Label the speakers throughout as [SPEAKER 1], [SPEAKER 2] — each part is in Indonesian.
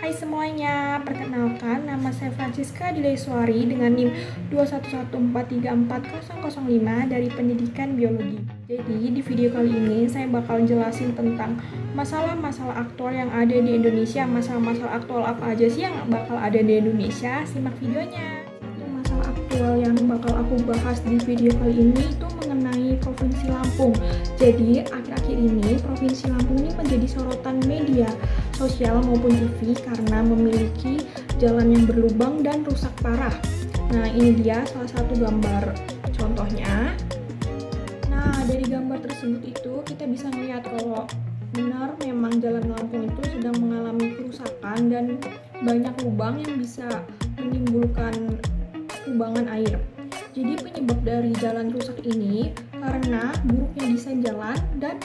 [SPEAKER 1] Hai semuanya, perkenalkan nama saya Francisca Dilesuari dengan NIM 211434005 dari Pendidikan Biologi. Jadi di video kali ini saya bakal jelasin tentang masalah-masalah aktual yang ada di Indonesia. Masalah-masalah aktual apa aja sih yang bakal ada di Indonesia? Simak videonya. Masalah aktual yang bakal aku bahas di video kali ini itu mengenai Provinsi Lampung. Jadi akhir-akhir ini Provinsi Lampung ini menjadi sorotan media sosial maupun TV karena memiliki jalan yang berlubang dan rusak parah. Nah, ini dia salah satu gambar contohnya. Nah, dari gambar tersebut itu kita bisa melihat kalau benar memang jalan Lampung itu sedang mengalami kerusakan dan banyak lubang yang bisa menimbulkan kubangan air. Jadi penyebab dari jalan rusak ini karena buruknya desain jalan dan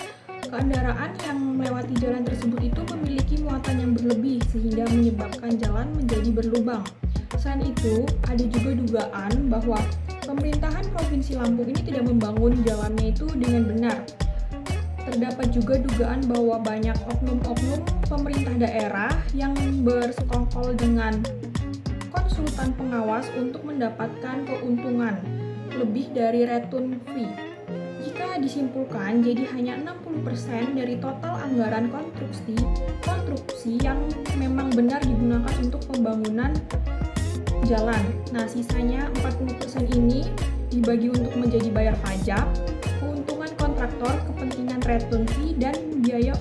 [SPEAKER 1] kendaraan yang melewati jalan tersebut itu memiliki muatan yang berlebih sehingga menyebabkan jalan menjadi berlubang. Selain itu, ada juga dugaan bahwa pemerintahan Provinsi Lampung ini tidak membangun jalannya itu dengan benar. Terdapat juga dugaan bahwa banyak oknum-oknum pemerintah daerah yang bersekongkol dengan konsultan pengawas untuk mendapatkan keuntungan lebih dari return fee. Jika disimpulkan, jadi hanya 60% dari total anggaran konstruksi yang memang benar digunakan untuk pembangunan jalan. Nah, sisanya 40% ini dibagi untuk menjadi bayar pajak, keuntungan kontraktor, kepentingan return fee, dan biaya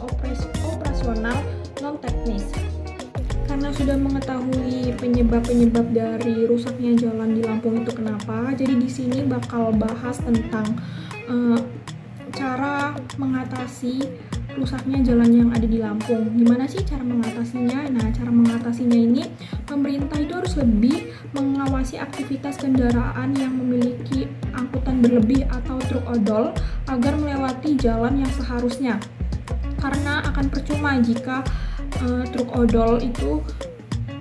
[SPEAKER 1] operasional non-teknis. Karena sudah mengetahui penyebab-penyebab dari rusaknya jalan di Lampung itu kenapa, jadi di sini bakal bahas tentang cara mengatasi rusaknya jalan yang ada di Lampung. Gimana sih cara mengatasinya? Nah, cara mengatasinya ini pemerintah itu harus lebih mengawasi aktivitas kendaraan yang memiliki angkutan berlebih atau truk odol agar melewati jalan yang seharusnya. Karena akan percuma jika truk odol itu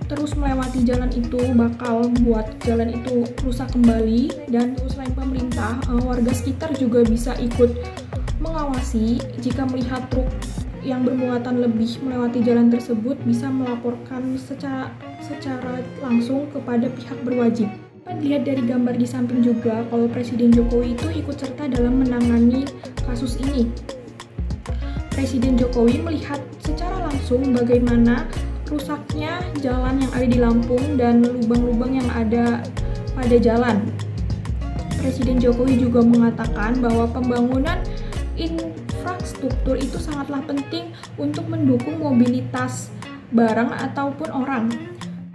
[SPEAKER 1] terus melewati jalan itu bakal buat jalan itu rusak kembali. Dan selain pemerintah, warga sekitar juga bisa ikut mengawasi. Jika melihat truk yang bermuatan lebih melewati jalan tersebut, bisa melaporkan secara langsung kepada pihak berwajib. Dilihat dari gambar di samping juga kalau Presiden Jokowi itu ikut serta dalam menangani kasus ini. Presiden Jokowi melihat secara langsung bagaimana rusaknya jalan yang ada di Lampung dan lubang-lubang yang ada pada jalan. Presiden Jokowi juga mengatakan bahwa pembangunan infrastruktur itu sangatlah penting untuk mendukung mobilitas barang ataupun orang.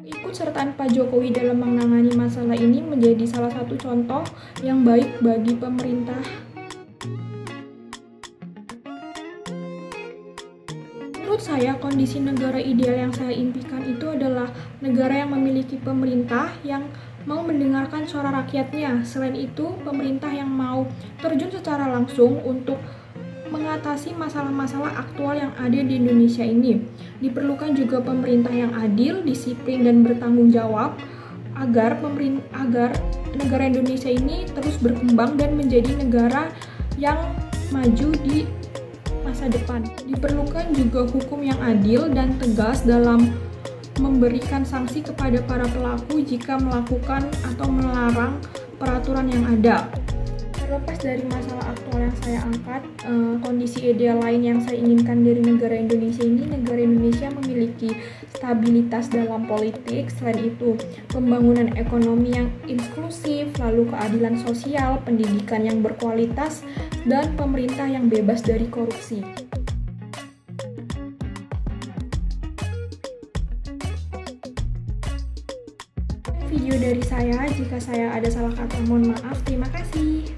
[SPEAKER 1] Ikut sertaan Pak Jokowi dalam menangani masalah ini menjadi salah satu contoh yang baik bagi pemerintah. Menurut saya, kondisi negara ideal yang saya impikan itu adalah negara yang memiliki pemerintah yang mau mendengarkan suara rakyatnya. Selain itu, pemerintah yang mau terjun secara langsung untuk mengatasi masalah-masalah aktual yang ada di Indonesia ini. Diperlukan juga pemerintah yang adil, disiplin, dan bertanggung jawab agar negara Indonesia ini terus berkembang dan menjadi negara yang maju di masa depan. Diperlukan juga hukum yang adil dan tegas dalam memberikan sanksi kepada para pelaku jika melakukan atau melarang peraturan yang ada. Terlepas dari masalah aktual yang saya angkat, kondisi ideal lain yang saya inginkan dari negara Indonesia ini, negara Indonesia memiliki stabilitas dalam politik, selain itu pembangunan ekonomi yang inklusif, lalu keadilan sosial, pendidikan yang berkualitas, dan pemerintah yang bebas dari korupsi. Video dari saya, jika saya ada salah kata mohon maaf, terima kasih.